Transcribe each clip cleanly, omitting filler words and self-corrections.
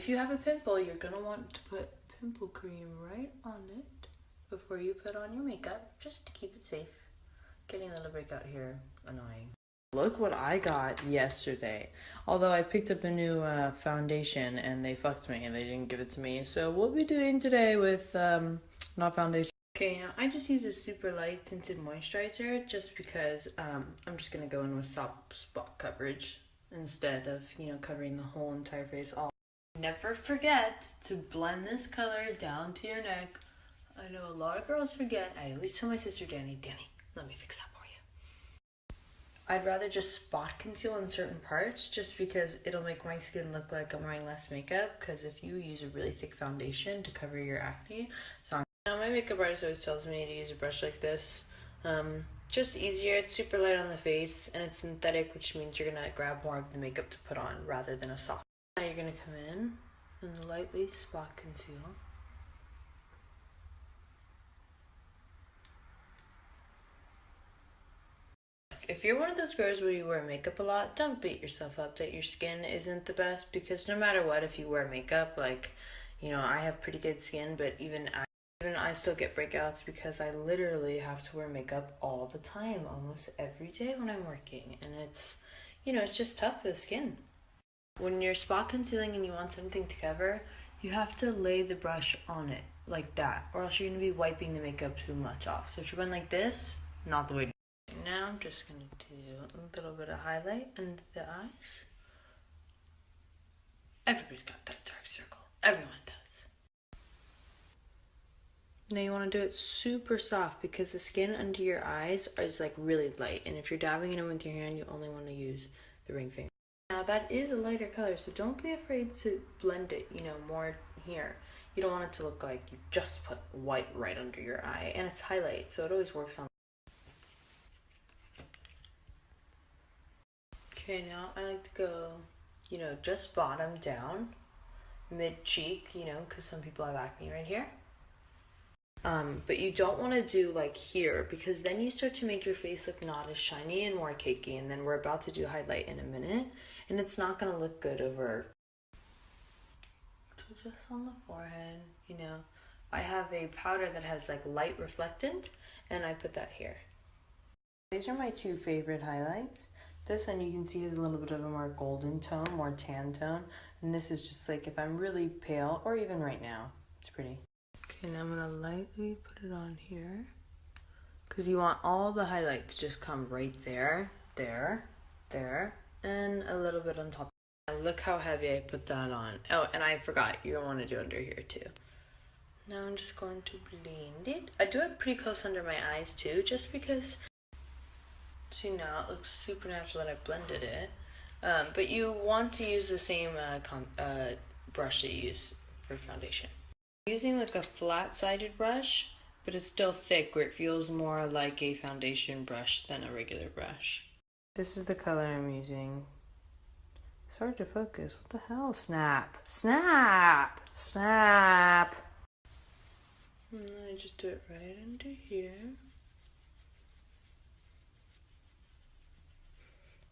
If you have a pimple, you're gonna want to put pimple cream right on it before you put on your makeup, just to keep it safe. Getting a little breakout here, annoying. Look what I got yesterday. Although I picked up a new foundation and they fucked me and they didn't give it to me. So we'll be doing today with not foundation. Okay, now I just use a super light tinted moisturizer just because I'm just gonna go in with soft spot coverage instead of, you know, covering the whole entire face all. Never forget to blend this color down to your neck. I know a lot of girls forget. I always tell my sister Danny, let me fix that for you. I'd rather just spot conceal in certain parts just because it'll make my skin look like I'm wearing less makeup, because if you use a really thick foundation to cover your acne, now my makeup artist always tells me to use a brush like this. Just easier, it's super light on the face, and it's synthetic, which means you're gonna grab more of the makeup to put on rather than a soft. Now you're gonna come in and lightly spot conceal. If you're one of those girls where you wear makeup a lot, don't beat yourself up that your skin isn't the best, because no matter what, if you wear makeup, like, you know, I have pretty good skin, but even I still get breakouts because I literally have to wear makeup all the time, almost every day when I'm working, and it's, you know, it's just tough for the skin. When you're spot concealing and you want something to cover, you have to lay the brush on it like that, or else you're going to be wiping the makeup too much off. So if you're going like this, not the way to do it. Now I'm just going to do a little bit of highlight under the eyes. Everybody's got that dark circle. Everyone does. Now you want to do it super soft because the skin under your eyes is like really light, and if you're dabbing it in with your hand, you only want to use the ring finger. Now that is a lighter color, so don't be afraid to blend it, you know, more here. You don't want it to look like you just put white right under your eye, and it's highlight, so it always works on. Okay, now I like to go, you know, just bottom down, mid cheek, you know, because some people have acne right here. But you don't want to do like here, because then you start to make your face look not as shiny and more cakey, and then we're about to do highlight in a minute, and it's not going to look good over. So just on the forehead, you know, I have a powder that has like light reflectant, and I put that here. These are my two favorite highlights. This one you can see is a little bit of a more golden tone, more tan tone, and this is just like if I'm really pale, or even right now. It's pretty. Okay, now I'm going to lightly put it on here, because you want all the highlights to just come right there, there, and a little bit on top. Look how heavy I put that on. Oh, and I forgot, you don't want to do under here too. Now I'm just going to blend it. I do it pretty close under my eyes too, just because, see, now it looks super natural that I blended it. But you want to use the same brush that you use for foundation. I'm using like a flat-sided brush, but it's still thick, where it feels more like a foundation brush than a regular brush. This is the color I'm using. It's hard to focus. What the hell? Snap! Snap! Snap! And then I just do it right under here.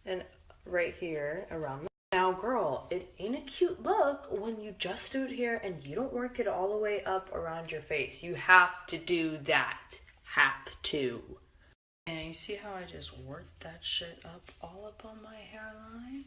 And right here around the. Now girl, it ain't a cute look when you just do it here and you don't work it all the way up around your face. You have to do that. Have to. And you see how I just worked that shit up all up on my hairline?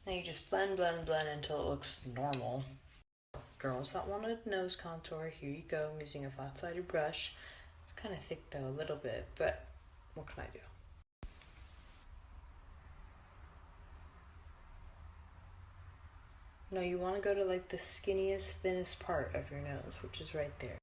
Now you just blend until it looks normal. Girls that want a nose contour, here you go. I'm using a flat-sided brush. It's kind of thick though, a little bit, but what can I do? No, you want to go to like the skinniest, thinnest part of your nose, which is right there.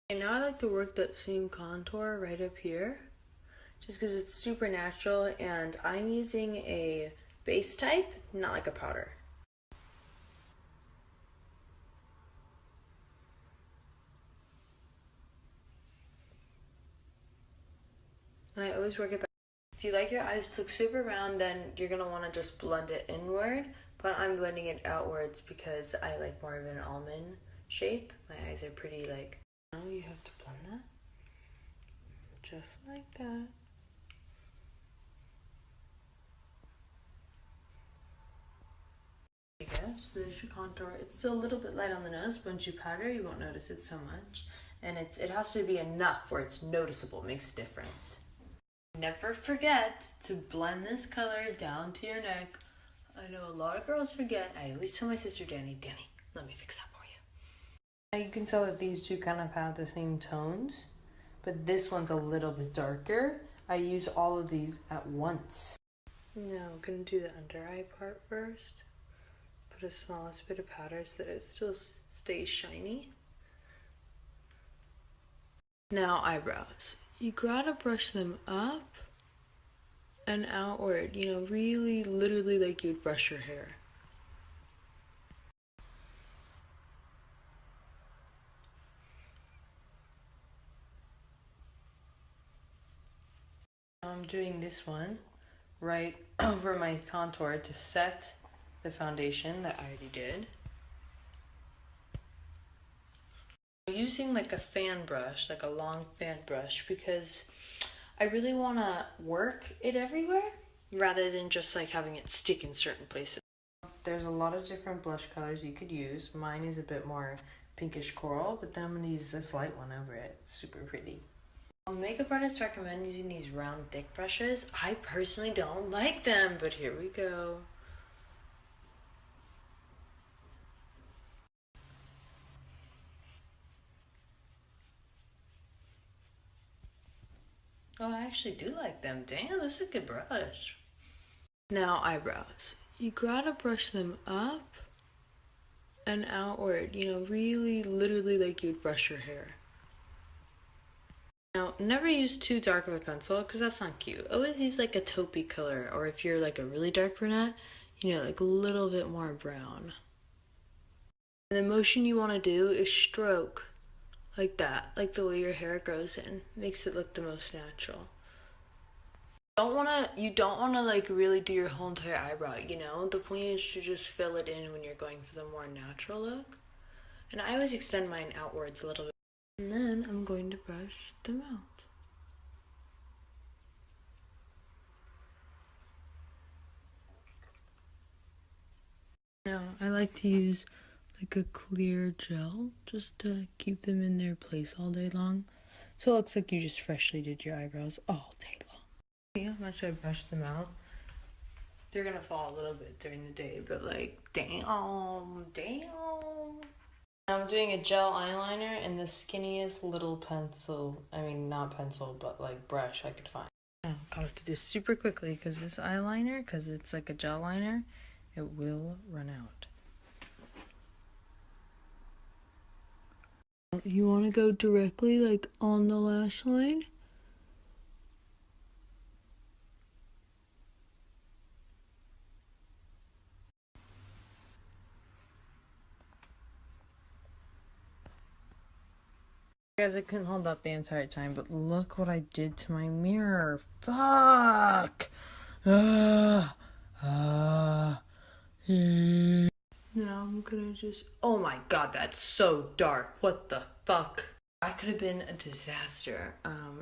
And now I like to work that same contour right up here, just because it's super natural, and I'm using a base type, not like a powder. And I always work it back. If you like your eyes to look super round, then you're going to want to just blend it inward, but I'm blending it outwards because I like more of an almond shape. My eyes are pretty like, now you have like that. I guess there's your contour. It's still a little bit light on the nose, but once you powder, you won't notice it so much. And it has to be enough where it's noticeable, it makes a difference. Never forget to blend this color down to your neck. I know a lot of girls forget. I always tell my sister Danny, let me fix that for you. Now you can tell that these two kind of have the same tones, but this one's a little bit darker. I use all of these at once. Now I'm gonna do the under eye part first. Put a smallest bit of powder so that it still stays shiny. Now eyebrows. You gotta brush them up and outward, you know, really literally like you'd brush your hair. I'm doing this one right over my contour to set the foundation that I already did. I'm using like a fan brush, like a long fan brush, because I really want to work it everywhere rather than just like having it stick in certain places. There's a lot of different blush colors you could use. Mine is a bit more pinkish coral, but then I'm going to use this light one over it. It's super pretty. Makeup artists recommend using these round thick brushes. I personally don't like them, but here we go. Oh, I actually do like them. Damn, this is a good brush. Now eyebrows. You gotta brush them up and outward, you know, really literally like you'd brush your hair. Now, never use too dark of a pencil because that's not cute. Always use like a taupey color, or if you're like a really dark brunette, you know, like a little bit more brown. And the motion you want to do is stroke like that, like the way your hair grows in. Makes it look the most natural. You don't wanna like really do your whole entire eyebrow, you know? The point is to just fill it in when you're going for the more natural look. And I always extend mine outwards a little bit. And then I'm going to brush them out. Now, I like to use like a clear gel just to keep them in their place all day long. So it looks like you just freshly did your eyebrows all day long. See how much I brushed them out? They're gonna fall a little bit during the day, but like, damn. I'm doing a gel eyeliner in the skinniest little pencil, I mean not pencil, but like brush I could find. Now, gotta do this super quickly because this eyeliner, because it's like a gel liner, it will run out. You want to go directly like on the lash line? Guys, I couldn't hold that the entire time, but look what I did to my mirror. Fuck! Now I'm gonna just... Oh my god, that's so dark. What the fuck? That could have been a disaster.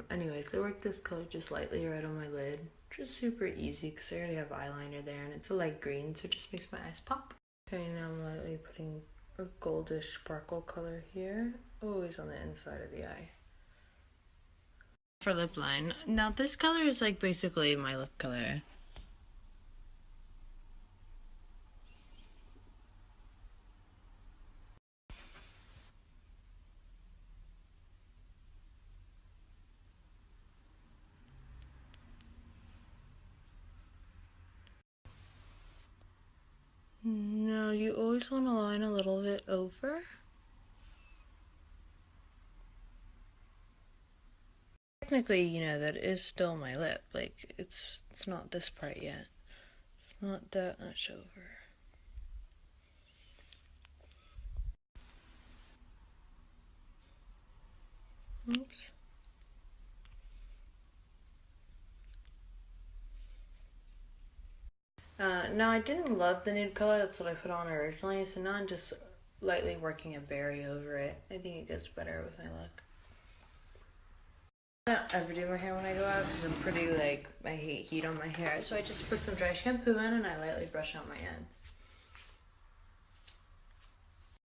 Anyways, I worked this color just lightly right on my lid. Just super easy because I already have eyeliner there and it's a light green, so it just makes my eyes pop. Okay, now I'm lightly putting a goldish sparkle color here. Always on the inside of the eye. For lip line. Now this color is like basically my lip color. No, you always want to line a little bit over. Technically, you know, that is still my lip. Like, it's not this part yet. It's not that much over. Oops. Now I didn't love the nude color, that's what I put on originally, so now I'm just lightly working a berry over it. I think it gets better with my look. I don't ever do my hair when I go out because I'm pretty like, I hate heat on my hair. So I just put some dry shampoo in and I lightly brush out my ends.